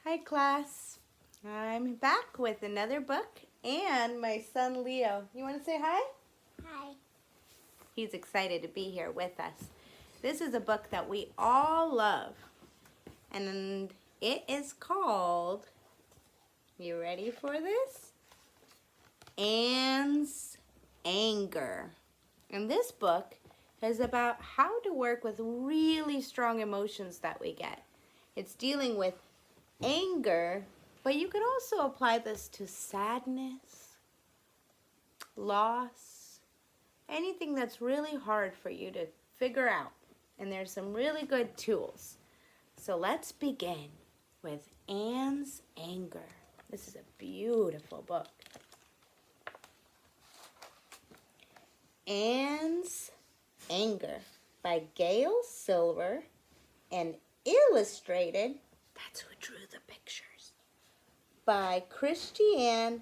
Hi class, I'm back with another book and my son Leo. You want to say hi? Hi. He's excited to be here with us. This is a book that we all love and it is called, you ready for this? Anne's Anger. And this book is about how to work with really strong emotions that we get. It's dealing with anger, but you could also apply this to sadness, loss, anything that's really hard for you to figure out. And there's some really good tools. So let's begin with Anne's Anger. This is a beautiful book. Anne's Anger by Gail Silver and illustrated, that's who drew the pictures, by Christiane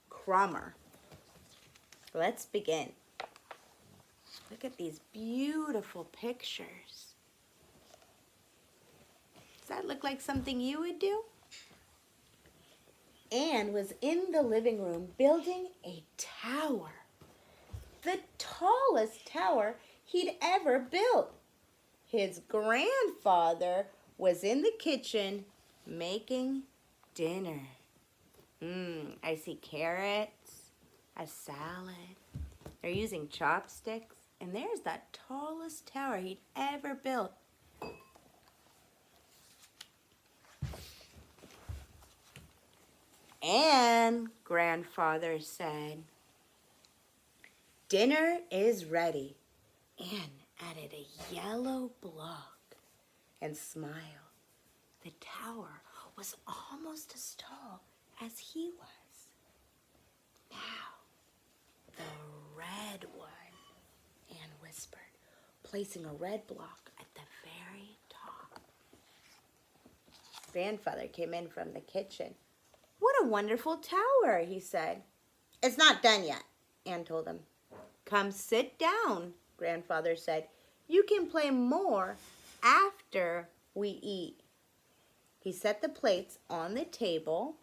Cromer. Let's begin. Look at these beautiful pictures. Does that look like something you would do? Anne was in the living room building a tower. The tallest tower he'd ever built. His grandfather was in the kitchen making dinner. I see carrots, a salad. They're using chopsticks. And there's that tallest tower he'd ever built. And grandfather said, "Dinner is ready." Anne added a yellow block and smiled. The tower was almost as tall as he was. Now, the red one, Anne whispered, placing a red block at the very top. Grandfather came in from the kitchen. "What a wonderful tower," he said. "It's not done yet," Anne told him. "Come sit down," Grandfather said. "You can play more after we eat." He set the plates on the table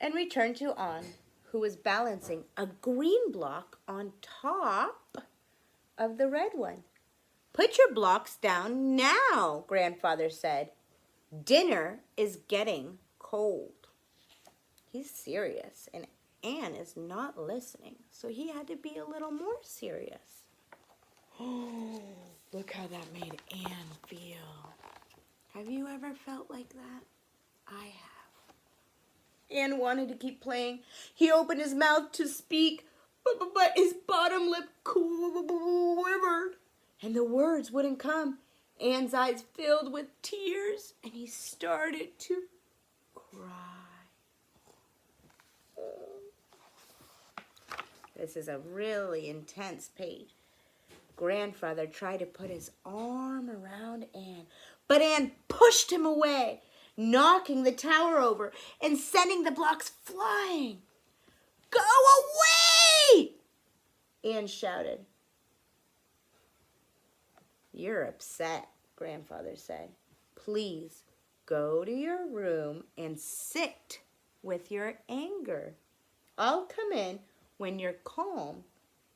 and returned to Anne, who was balancing a green block on top of the red one. "Put your blocks down now," Grandfather said. "Dinner is getting cold." He's serious, and Anne is not listening, so he had to be a little more serious. Oh, look how that made Anne feel. Have you ever felt like that? I have. Anne wanted to keep playing. He opened his mouth to speak, but his bottom lip quivered, and the words wouldn't come. Anne's eyes filled with tears, and he started to cry. This is a really intense page. Grandfather tried to put his arm around Anne, but Anne pushed him away, knocking the tower over and sending the blocks flying. "Go away!" Anne shouted. "You're upset," Grandfather said. "Please go to your room and sit with your anger. I'll come in when you're calm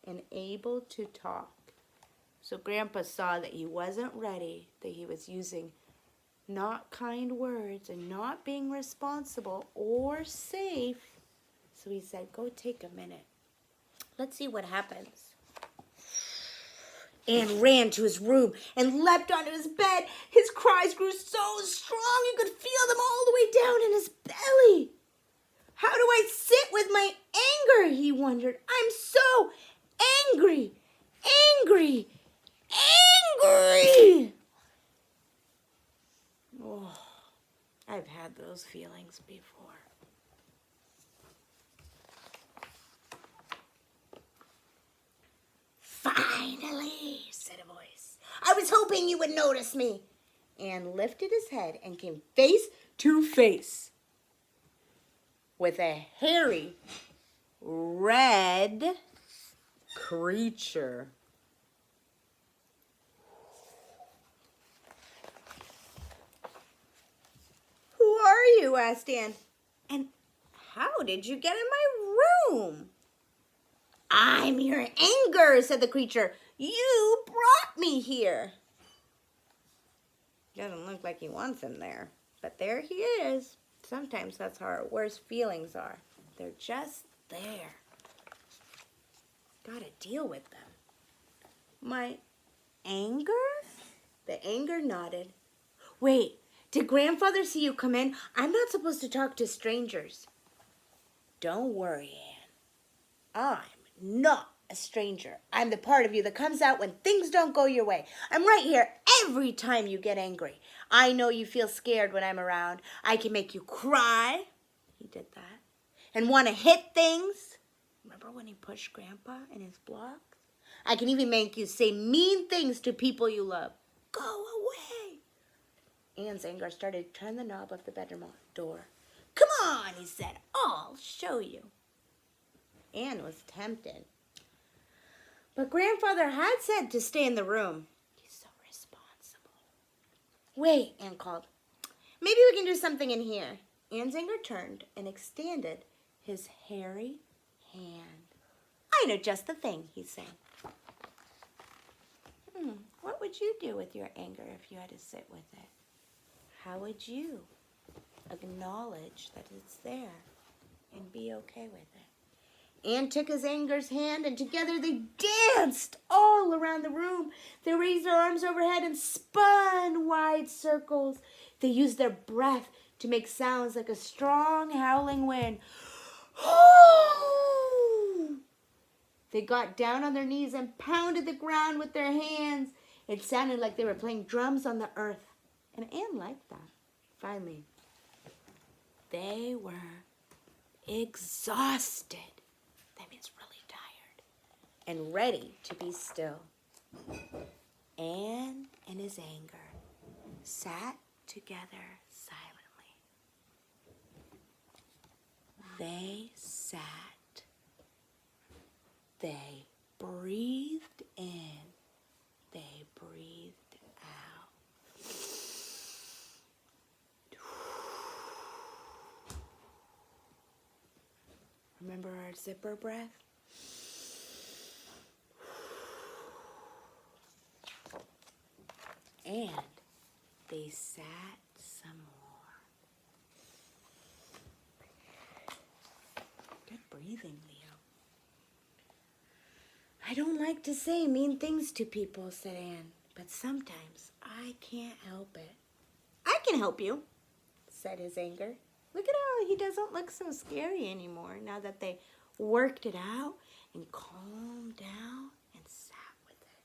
and able to talk." So Grandpa saw that he wasn't ready, that he was using not kind words and not being responsible or safe. So he said, "Go take a minute. Let's see what happens." Anne ran to his room and leapt onto his bed. His cries grew so strong he could feel them all the way down in his belly. "How do I sit with my anger?" he wondered. "I'm so angry, angry, angry." Oh, I've had those feelings before. "Finally," said a voice. "I was hoping you would notice me." Anne lifted his head and came face to face with a hairy, red creature. you? Asked Anne. And how did you get in my room? I'm your anger, said the creature. You brought me here. Doesn't look like he wants him there, but there he is. Sometimes that's how our worst feelings are. They're just there. Gotta deal with them. My anger? The anger nodded. Wait, did Grandfather see you come in? I'm not supposed to talk to strangers. Don't worry, Anne. I'm not a stranger. I'm the part of you that comes out when things don't go your way. I'm right here every time you get angry. I know you feel scared when I'm around. I can make you cry. He did that. And want to hit things. Remember when he pushed Grandpa in his blocks? I can even make you say mean things to people you love. Go away. Anne's anger started to turn the knob of the bedroom door. Come on, he said. I'll show you. Anne was tempted. But Grandfather had said to stay in the room. He's so responsible. Wait, Anne called. Maybe we can do something in here. Anne's anger turned and extended his hairy hand. I know just the thing, he said. What would you do with your anger if you had to sit with it? How would you acknowledge that it's there and be okay with it? Anne took his anger's hand, and together they danced all around the room. They raised their arms overhead and spun wide circles. They used their breath to make sounds like a strong howling wind. They got down on their knees and pounded the ground with their hands. It sounded like they were playing drums on the earth. And Anne liked that. Finally, they were exhausted. That means really tired. And ready to be still. Anne and his anger sat together silently. They sat. They breathed in. They breathed out. Remember our zipper breath? And they sat some more. Good breathing, Leo. I don't like to say mean things to people, said Anne, but sometimes I can't help it. I can help you, said his anger. Look at how he doesn't look so scary anymore now that they worked it out and calmed down and sat with it.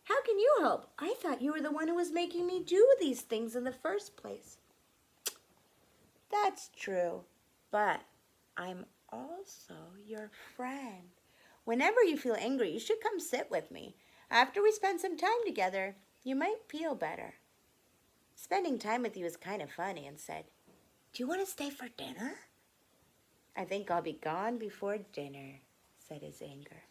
How can you help? I thought you were the one who was making me do these things in the first place. That's true, but I'm also your friend. Whenever you feel angry, you should come sit with me. After we spend some time together, you might feel better. Spending time with you is kind of funny, and said, do you want to stay for dinner? I think I'll be gone before dinner, said his anger.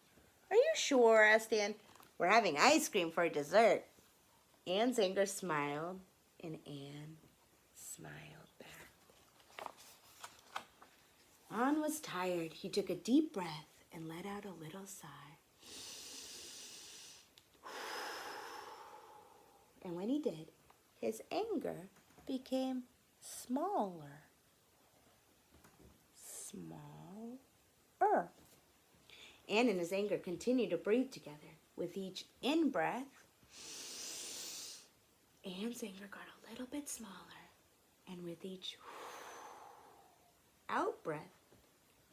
Are you sure? Asked Anne. We're having ice cream for dessert. Anne's anger smiled, and Anne smiled back. Anne was tired. He took a deep breath and let out a little sigh. And when he did, his anger became smaller. Smaller. Anne and his anger continued to breathe together. With each in-breath, Anne's anger got a little bit smaller. And with each out-breath,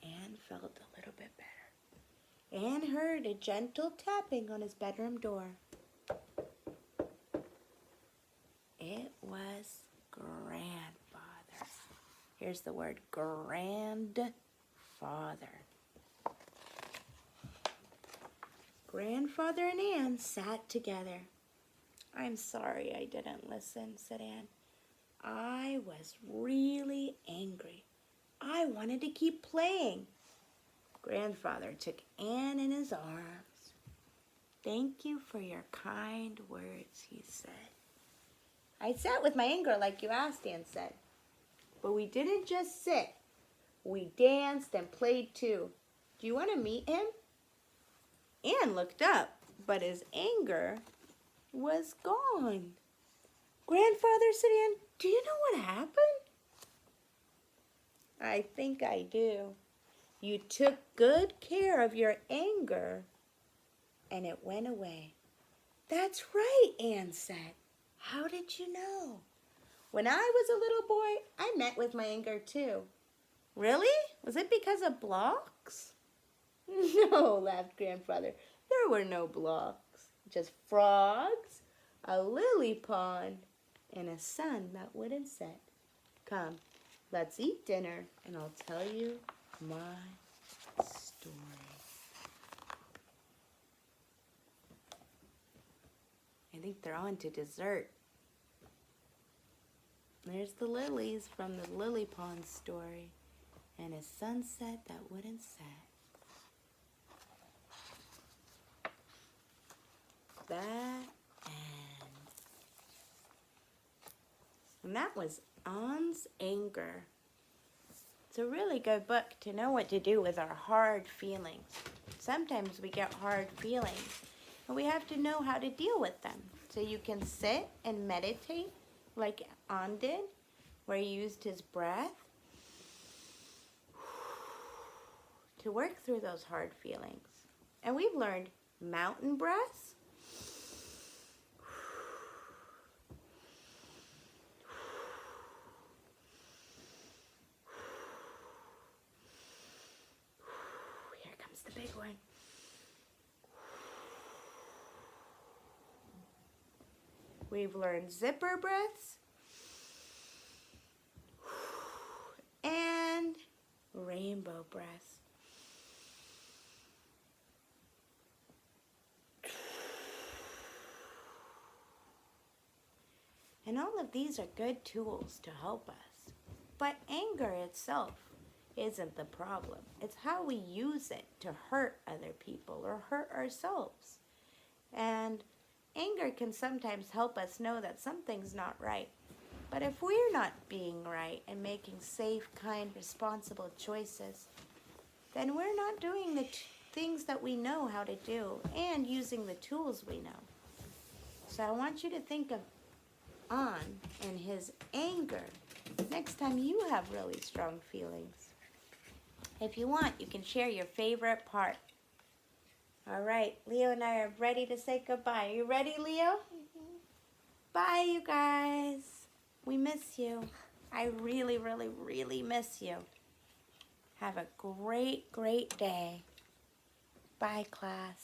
Anne felt a little bit better. Anne heard a gentle tapping on his bedroom door. It was Grandfather. Here's the word, grandfather. Grandfather and Anne sat together. I'm sorry I didn't listen, said Anne. I was really angry. I wanted to keep playing. Grandfather took Anne in his arms. Thank you for your kind words, he said. I sat with my anger like you asked, Anne said. But we didn't just sit. We danced and played too. Do you want to meet him? Anne looked up, but his anger was gone. Grandfather, said Anne, do you know what happened? I think I do. You took good care of your anger, and it went away. That's right, Anne said. How did you know? When I was a little boy, I met with my anger too. Really? Was it because of blocks? No, laughed Grandfather. There were no blocks. Just frogs, a lily pond, and a sun that wouldn't set. Come, let's eat dinner, and I'll tell you my story. I think they're on to dessert. There's the lilies from the lily pond story, and a sunset that wouldn't set. That ends. And that was Anne's Anger. It's a really good book to know what to do with our hard feelings. Sometimes we get hard feelings, and we have to know how to deal with them. So you can sit and meditate like Anne did, where he used his breath to work through those hard feelings. And we've learned mountain breaths, the big one. We've learned zipper breaths and rainbow breaths. And all of these are good tools to help us. But anger itself isn't the problem. It's how we use it to hurt other people or hurt ourselves. And anger can sometimes help us know that something's not right. But if we're not being right and making safe, kind, responsible choices, then we're not doing the things that we know how to do and using the tools we know. So I want you to think of Anne and his anger next time you have really strong feelings. If you want, you can share your favorite part. All right, Leo and I are ready to say goodbye. Are you ready, Leo? Mm-hmm. Bye, you guys. We miss you. I really, really, really miss you. Have a great, great day. Bye, class.